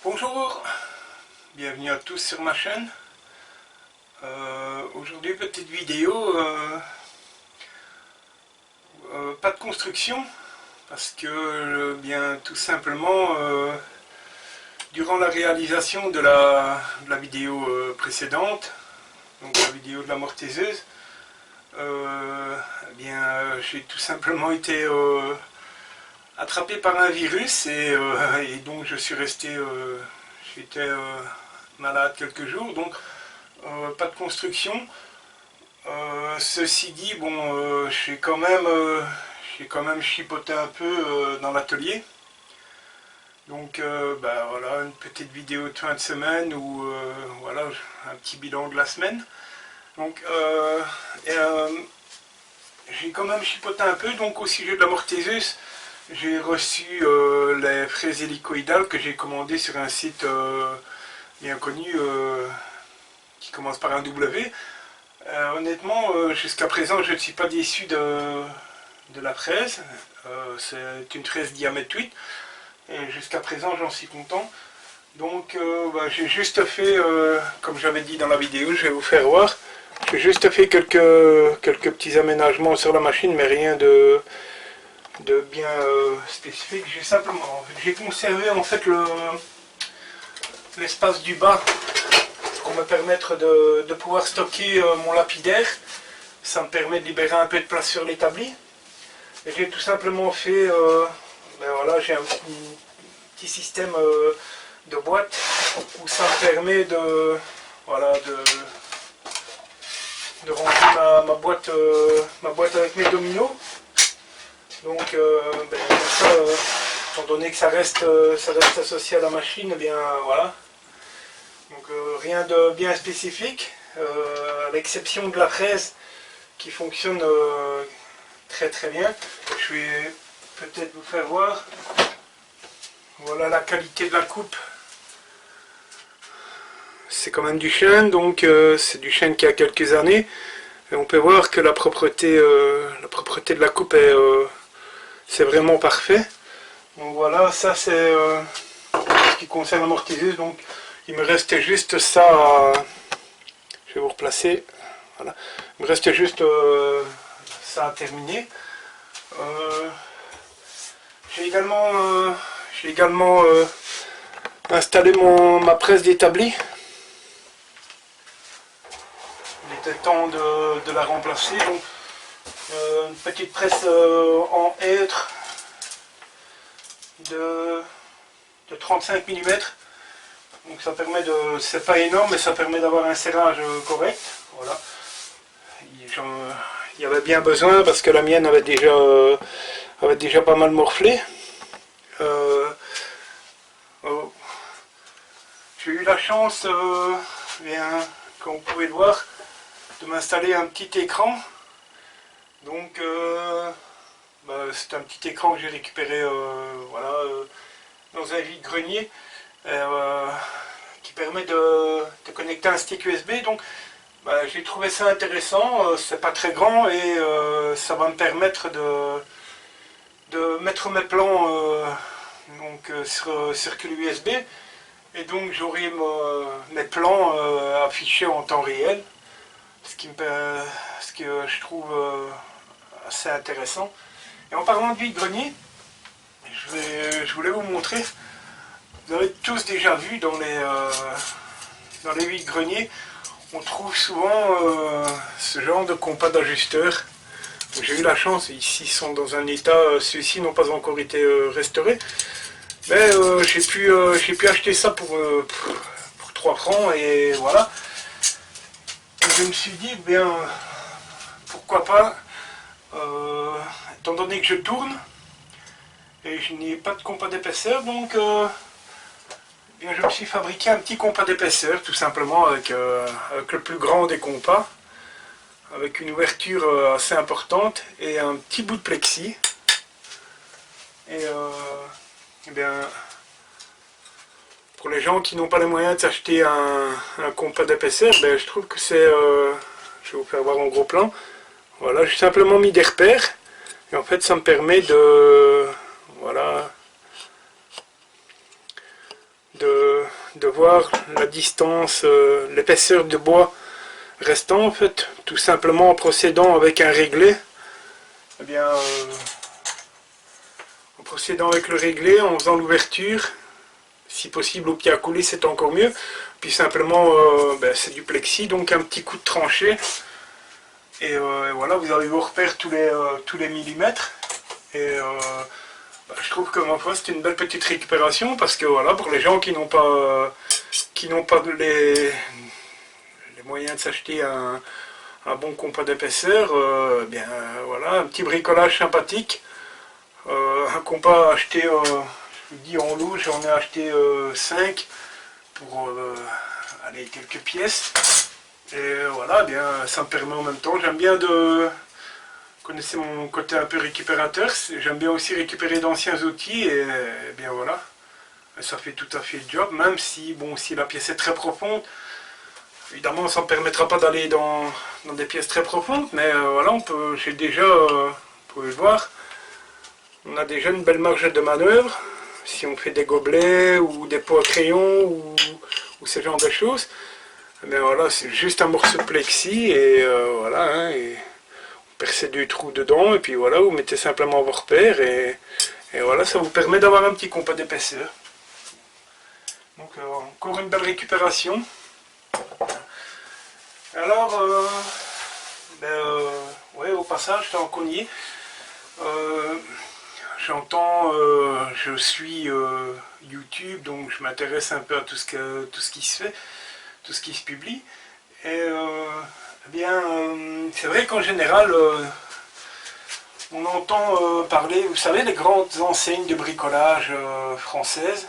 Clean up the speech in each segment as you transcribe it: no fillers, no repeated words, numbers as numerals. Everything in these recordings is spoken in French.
Bonjour, bienvenue à tous sur ma chaîne. Aujourd'hui petite vidéo, pas de construction, parce que bien tout simplement durant la réalisation de la vidéo précédente, donc la vidéo de la mortaiseuse, j'ai tout simplement été attrapé par un virus et donc je suis resté, j'étais malade quelques jours, donc pas de construction. Ceci dit, bon, j'ai quand même chipoté un peu dans l'atelier. Donc voilà, une petite vidéo de fin de semaine où voilà, un petit bilan de la semaine. Donc j'ai quand même chipoté un peu, donc au sujet de la mortaiseuse, j'ai reçu les fraises hélicoïdales que j'ai commandées sur un site bien connu qui commence par un W. Honnêtement, jusqu'à présent, je ne suis pas déçu de la fraise. C'est une fraise diamètre 8 et jusqu'à présent, j'en suis content. Donc j'ai juste fait, comme j'avais dit dans la vidéo, je vais vous faire voir. J'ai juste fait quelques petits aménagements sur la machine, mais rien de bien spécifique. J'ai simplement conservé en fait l'espace du bas pour me permettre de pouvoir stocker mon lapidaire. Ça me permet de libérer un peu de place sur l'établi. Et j'ai tout simplement fait, voilà, j'ai un petit système de boîte où ça me permet de remplir ma boîte avec mes dominos. Donc ça, étant donné que ça reste associé à la machine, eh bien voilà. Donc rien de bien spécifique, à l'exception de la fraise qui fonctionne très très bien. Je vais peut-être vous faire voir. Voilà la qualité de la coupe. C'est quand même du chêne, donc c'est du chêne qui a quelques années. Et on peut voir que la propreté de la coupe c'est vraiment parfait. Donc voilà, ça c'est ce qui concerne la mortaiseuse. Donc il me reste juste ça je vais vous replacer. Voilà. Il me reste juste ça à terminer. J'ai également installé ma presse d'établi. Il était temps de la remplacer. Donc, une petite presse en hêtre de 35 mm. Donc ça permet de, c'est pas énorme, mais ça permet d'avoir un serrage correct. Voilà. Il y avait bien besoin parce que la mienne avait déjà pas mal morflé. J'ai eu la chance, comme vous pouvez le voir, de m'installer un petit écran. Donc c'est un petit écran que j'ai récupéré dans un vide-grenier qui permet de connecter un stick USB. Donc j'ai trouvé ça intéressant, c'est pas très grand et ça va me permettre de mettre mes plans sur circuit USB, et donc j'aurai mes plans affichés en temps réel, ce que je trouve assez intéressant. Et en parlant de vide-grenier, je voulais vous montrer. Vous avez tous déjà vu dans les vide-greniers, on trouve souvent ce genre de compas d'ajusteur. J'ai eu la chance, ici ils sont dans un état, ceux-ci n'ont pas encore été restaurés, mais j'ai pu acheter ça pour 3 francs et voilà. Et je me suis dit, bien, pourquoi pas, étant donné que je tourne et je n'ai pas de compas d'épaisseur, donc je me suis fabriqué un petit compas d'épaisseur, tout simplement avec le plus grand des compas, avec une ouverture assez importante et un petit bout de plexi. Et pour les gens qui n'ont pas les moyens de s'acheter un compas d'épaisseur, je trouve que c'est, je vais vous faire voir en gros plan. Voilà, j'ai simplement mis des repères et en fait ça me permet de de voir la distance, l'épaisseur de bois restant en fait, tout simplement en procédant avec un réglé. Eh bien, en procédant avec le réglé, en faisant l'ouverture, si possible au pied à couler c'est encore mieux, puis simplement c'est du plexi, donc un petit coup de tranchée, et voilà, vous avez vos repères tous les millimètres, et je trouve que ma foi c'est une belle petite récupération, parce que voilà, pour les gens qui n'ont pas les moyens de s'acheter un bon compas d'épaisseur, bien voilà, un petit bricolage sympathique, un compas acheté, je vous dis en lot, j'en ai acheté 5 pour aller quelques pièces, et voilà, bien ça me permet en même temps, j'aime bien vous connaissez mon côté un peu récupérateur, j'aime bien aussi récupérer d'anciens outils, et bien voilà, ça fait tout à fait le job, même si bon, si la pièce est très profonde. Évidemment, ça ne me permettra pas d'aller dans des pièces très profondes, mais voilà, j'ai déjà, vous pouvez le voir, on a déjà une belle marge de manœuvre, si on fait des gobelets ou des pots à crayon ou ce genre de choses. Mais voilà, c'est juste un morceau de plexi et voilà, hein, et on perce 2 trous dedans et puis voilà, vous mettez simplement vos repères et voilà, ça vous permet d'avoir un petit compas d'épaisseur. Donc encore une belle récupération. Alors, ouais, au passage, je t'en cogné. J'entends, je suis YouTube, donc je m'intéresse un peu à tout ce qui se fait, tout ce qui se publie. Et eh bien, c'est vrai qu'en général, on entend parler, vous savez, des grandes enseignes de bricolage françaises.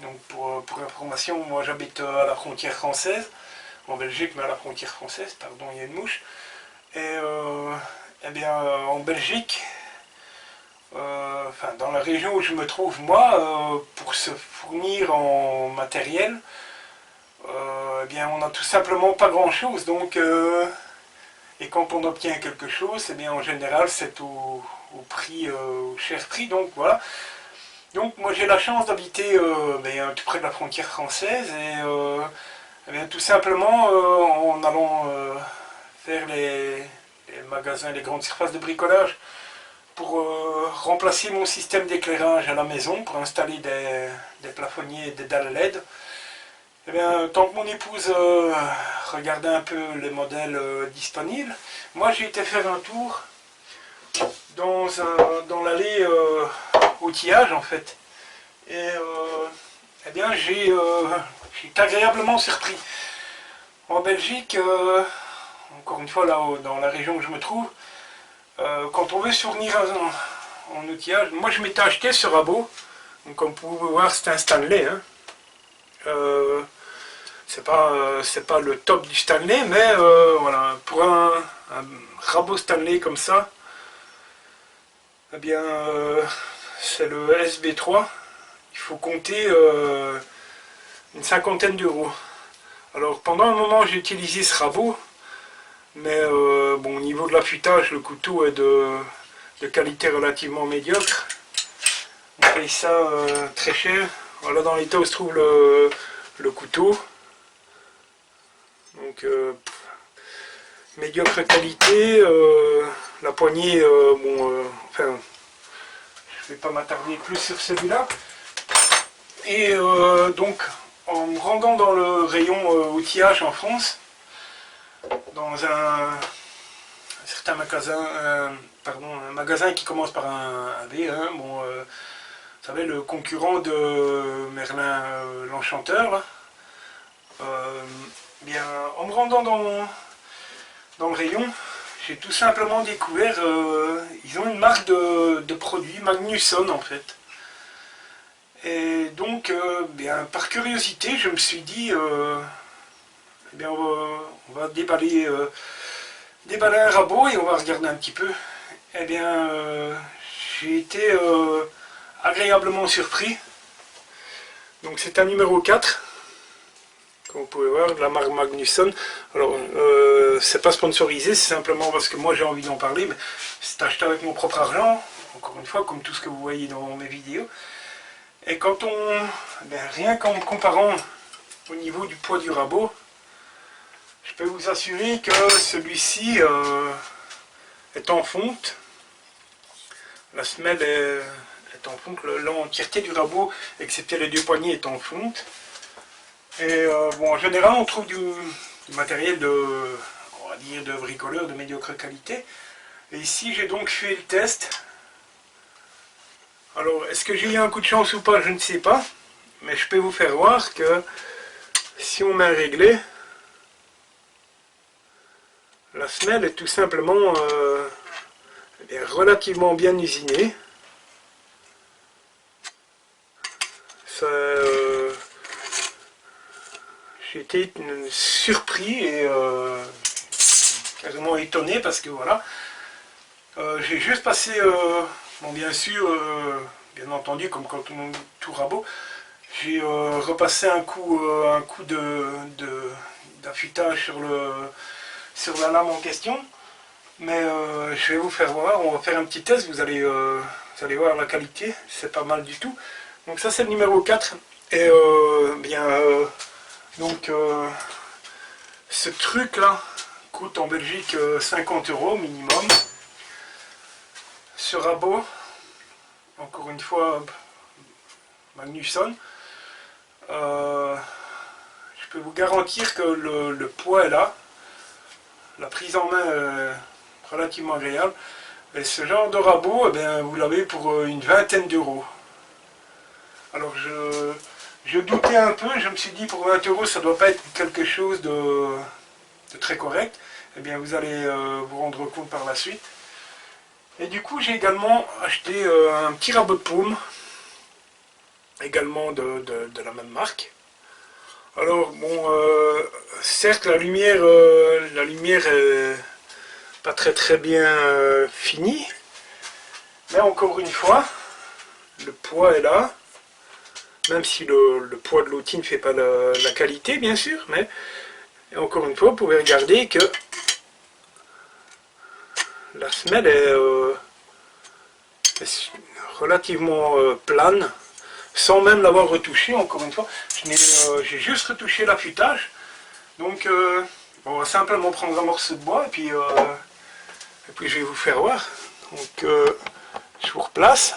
Donc pour information, moi j'habite à la frontière française, en Belgique, mais à la frontière française, pardon, il y a une mouche. Et eh bien, en Belgique, enfin, dans la région où je me trouve moi, pour se fournir en matériel, eh bien, on n'a tout simplement pas grand chose. Donc, et quand on obtient quelque chose, eh bien, en général, c'est au prix, au cher prix. Donc voilà. Donc moi j'ai la chance d'habiter tout près de la frontière française et eh bien, tout simplement en allant faire les magasins, les grandes surfaces de bricolage pour remplacer mon système d'éclairage à la maison, pour installer des plafonniers et des dalles LED. Eh bien, tant que mon épouse regardait un peu les modèles disponibles, moi j'ai été faire un tour dans l'allée outillage en fait. Et eh bien j'ai été agréablement surpris. En Belgique, encore une fois là dans la région où je me trouve, quand on veut se fournir en outillage, moi je m'étais acheté ce rabot, donc comme vous pouvez voir c'est un Stanley, hein. C'est pas le top du Stanley, mais voilà, pour un rabot Stanley comme ça, eh bien c'est le SB3, il faut compter une cinquantaine d'euros. Alors pendant un moment j'ai utilisé ce rabot, mais bon, au niveau de l'affûtage, le couteau est de qualité relativement médiocre. On paye ça très cher. Voilà dans l'état où se trouve le couteau. Donc médiocre qualité, la poignée, enfin, je vais pas m'attarder plus sur celui-là. Et donc, en me rendant dans le rayon outillage en France, dans un certain magasin, un magasin qui commence par un V, hein, bon, vous savez, le concurrent de Merlin l'Enchanteur, là. Bien, en me rendant dans le rayon, j'ai tout simplement découvert, ils ont une marque de produits, Magnusson en fait. Et donc, bien, par curiosité, je me suis dit, eh bien, on va déballer un rabot et on va regarder un petit peu. Eh bien, j'ai été agréablement surpris. Donc c'est un numéro 4. Comme vous pouvez voir, de la marque Magnusson. Alors, c'est pas sponsorisé, c'est simplement parce que moi j'ai envie d'en parler, mais c'est acheté avec mon propre argent, encore une fois, comme tout ce que vous voyez dans mes vidéos. Et quand rien qu'en comparant au niveau du poids du rabot, je peux vous assurer que celui-ci est en fonte. La semelle est en fonte, l'entièreté du rabot, excepté les deux poignées, est en fonte. Et bon, en général, on trouve du matériel on va dire, de bricoleur de médiocre qualité. Et ici, j'ai donc fait le test. Alors, est-ce que j'ai eu un coup de chance ou pas, je ne sais pas. Mais je peux vous faire voir que si on met un réglé, la semelle est tout simplement relativement bien usinée. J'ai été surpris et quasiment étonné parce que voilà, j'ai juste passé, bon bien sûr, bien entendu comme quand on dit tout rabot, j'ai repassé un coup d'affûtage sur la lame en question, mais je vais vous faire voir, on va faire un petit test, vous allez voir la qualité, c'est pas mal du tout. Donc ça c'est le numéro 4, et donc ce truc là coûte en Belgique 50 € minimum. Ce rabot, encore une fois Magnusson, je peux vous garantir que le poids est là, la prise en main est relativement agréable, et ce genre de rabot, eh bien, vous l'avez pour une vingtaine d'euros. Alors je doutais un peu, je me suis dit pour 20 € ça ne doit pas être quelque chose de très correct. Eh bien vous allez vous rendre compte par la suite. Et du coup j'ai également acheté un petit rabot de paume, également de la même marque. Alors bon, certes la lumière est pas très bien finie, mais encore une fois, le poids est là. Même si le poids de l'outil ne fait pas la qualité, bien sûr, mais encore une fois, vous pouvez regarder que la semelle est relativement plane, sans même l'avoir retouché, encore une fois. J'ai juste retouché l'affûtage. Donc, on va simplement prendre un morceau de bois, et puis je vais vous faire voir. Donc, je vous replace.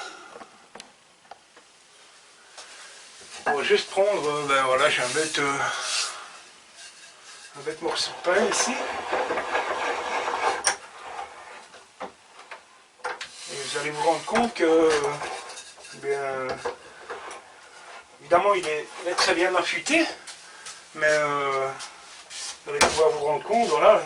On va juste prendre, ben voilà, j'ai un bête morceau de pain ici. Et vous allez vous rendre compte que, bien, évidemment, il est très bien affûté, mais vous allez pouvoir vous rendre compte, voilà.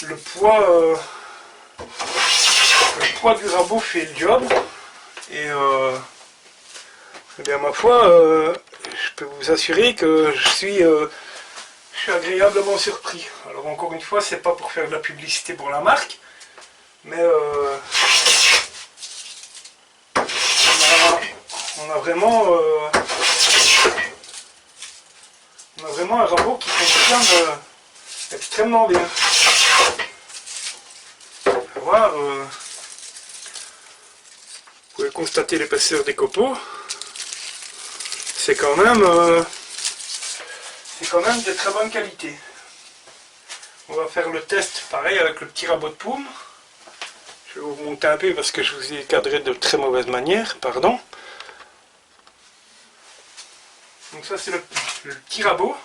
Le poids du rabot fait le job, et eh bien ma foi, je peux vous assurer que je suis agréablement surpris. Alors encore une fois, c'est pas pour faire de la publicité pour la marque, mais on a vraiment un rabot qui fonctionne extrêmement bien. Voir, vous pouvez constater l'épaisseur des copeaux. C'est quand même de très bonne qualité. On va faire le test pareil avec le petit rabot de paume. Je vais vous monter un peu parce que je vous ai cadré de très mauvaise manière, pardon. Donc ça c'est le petit rabot.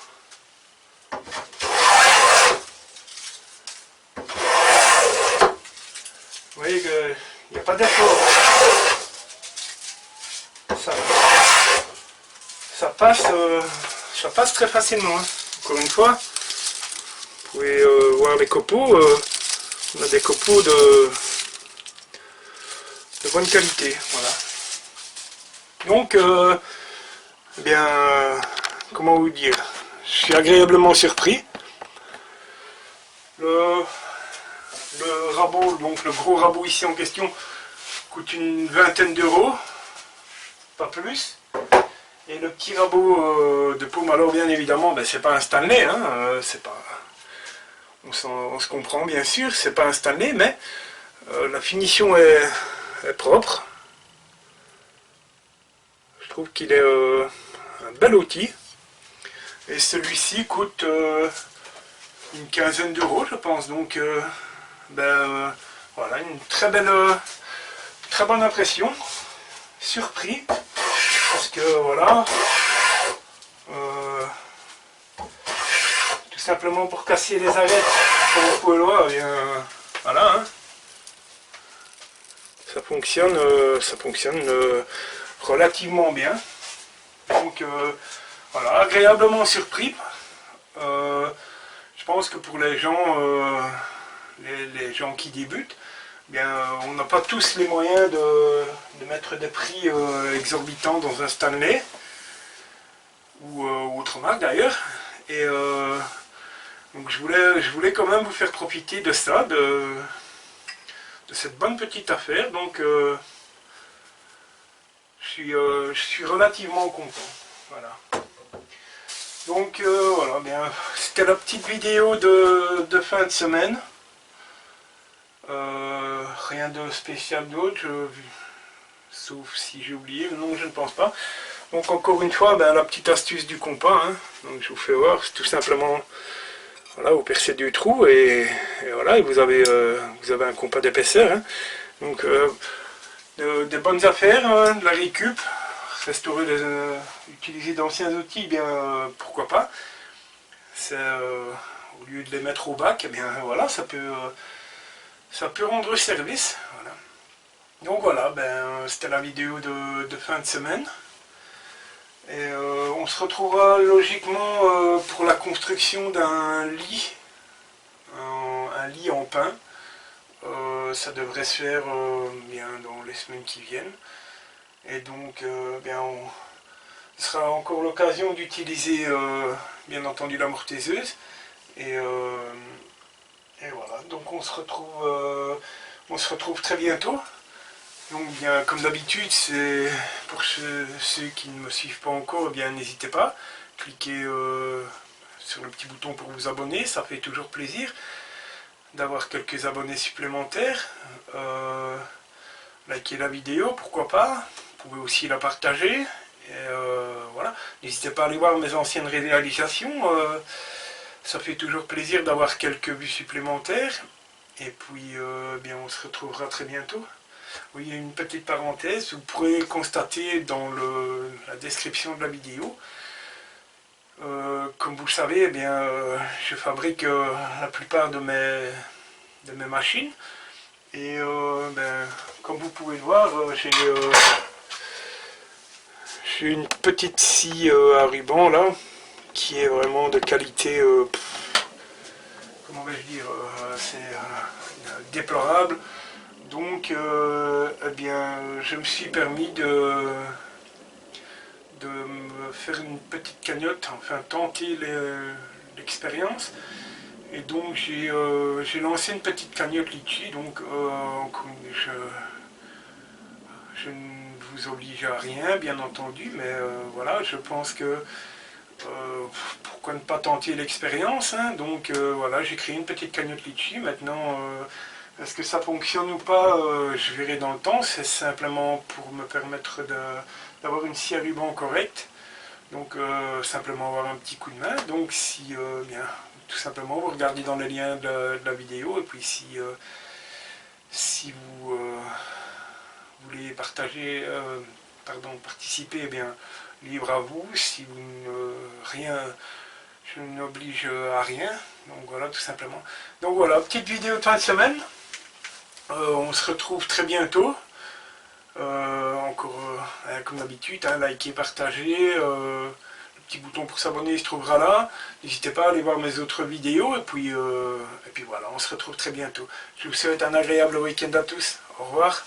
Vous voyez qu'il n'y a pas d'effort. Ça passe très facilement. Hein. Encore une fois, vous pouvez voir les copeaux. On a des copeaux de bonne qualité. Voilà. Donc, eh bien, comment vous dire, je suis agréablement surpris. Le rabot, donc le gros rabot ici en question, coûte une vingtaine d'euros, pas plus. Et le petit rabot de paume, alors bien évidemment, ben, c'est pas un Stanley, hein, c'est pas, on se comprend bien sûr, c'est pas un Stanley, mais La finition est propre. Je trouve qu'il est un bel outil. Et celui-ci coûte une quinzaine d'euros, je pense. Donc, voilà, une très bonne impression. Surpris. Parce que, voilà, tout simplement pour casser les arêtes, comme vous pouvez le voir, eh bien, voilà, hein. Ça fonctionne relativement bien. Donc, voilà, agréablement surpris. Je pense que pour les gens qui débutent, bien, on n'a pas tous les moyens de mettre des prix exorbitants dans un Stanley ou autre marque d'ailleurs. Et donc je voulais quand même vous faire profiter de ça, de cette bonne petite affaire. Donc je suis relativement content. Voilà. Donc voilà, bien, c'était la petite vidéo de fin de semaine. Rien de spécial d'autre, sauf si j'ai oublié, non je ne pense pas. Donc encore une fois, ben, la petite astuce du compas, hein. Donc je vous fais voir, c'est tout simplement, voilà, vous percez du trou et voilà, et vous avez un compas d'épaisseur, hein. Donc des bonnes affaires, hein, de la récup, restaurer, utiliser d'anciens outils, bien pourquoi pas. Au lieu de les mettre au bac, eh bien voilà, ça peut rendre service. Voilà. Donc voilà, ben, c'était la vidéo de fin de semaine. Et on se retrouvera logiquement pour la construction d'un lit, un lit en pin. Ça devrait se faire bien dans les semaines qui viennent. Et donc, bien, ce sera encore l'occasion d'utiliser bien entendu la mortaiseuse. Et voilà, donc on se retrouve très bientôt. Donc bien comme d'habitude, c'est pour ceux qui ne me suivent pas encore, eh bien n'hésitez pas, cliquez sur le petit bouton pour vous abonner, ça fait toujours plaisir d'avoir quelques abonnés supplémentaires. Likez la vidéo, pourquoi pas, vous pouvez aussi la partager. Et voilà, n'hésitez pas à aller voir mes anciennes réalisations, ça fait toujours plaisir d'avoir quelques vues supplémentaires. Et puis bien on se retrouvera très bientôt. Oui, il y a une petite parenthèse, vous pourrez constater dans la description de la vidéo. Comme vous le savez, eh bien, je fabrique la plupart de mes machines. Et ben, comme vous pouvez le voir, j'ai une petite scie à ruban là, qui est vraiment de qualité, comment vais-je dire, c'est déplorable. Donc, eh bien, je me suis permis de me faire une petite cagnotte, enfin tenter l'expérience. Et donc j'ai lancé une petite cagnotte Litchi, donc je ne vous oblige à rien, bien entendu, mais voilà, je pense que pourquoi ne pas tenter l'expérience, hein. Donc voilà, j'ai créé une petite cagnotte Litchi. Maintenant, est-ce que ça fonctionne ou pas, je verrai dans le temps. C'est simplement pour me permettre d'avoir une scie à ruban correcte. Donc simplement avoir un petit coup de main. Donc si bien, tout simplement vous regardez dans les liens de la vidéo, et puis si vous voulez participer, eh bien libre à vous. Si vous je n'oblige à rien. Donc voilà, tout simplement. Donc voilà, petite vidéo de fin de semaine. On se retrouve très bientôt. Encore comme d'habitude, hein, likez, partagez. Le petit bouton pour s'abonner se trouvera là. N'hésitez pas à aller voir mes autres vidéos. Et puis voilà, on se retrouve très bientôt. Je vous souhaite un agréable week-end à tous. Au revoir.